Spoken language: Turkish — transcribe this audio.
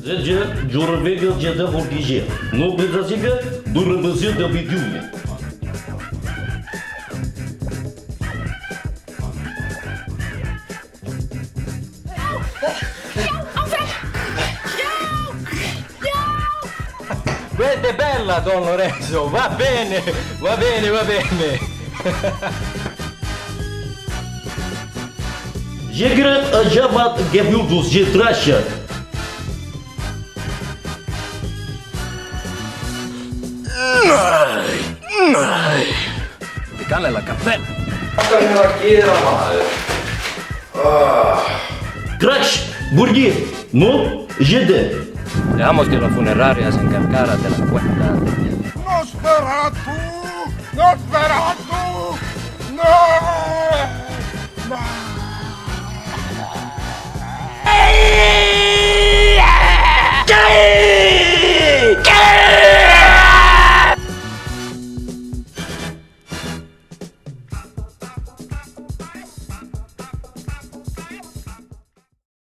Giorvega Giada Vortige. Nu Bezaziga, Durabazia da Bidiume. Vede bella, Don Lorenzo, va bene, va bene, va bene. Jegre Ajabat Gevildus Jetrasha. Di cannella caffè. Crash, Burgi, no, Jede. Veamos que la funeraria se encargara de la cuenta. Nosferatu! Nosferatu! No! No!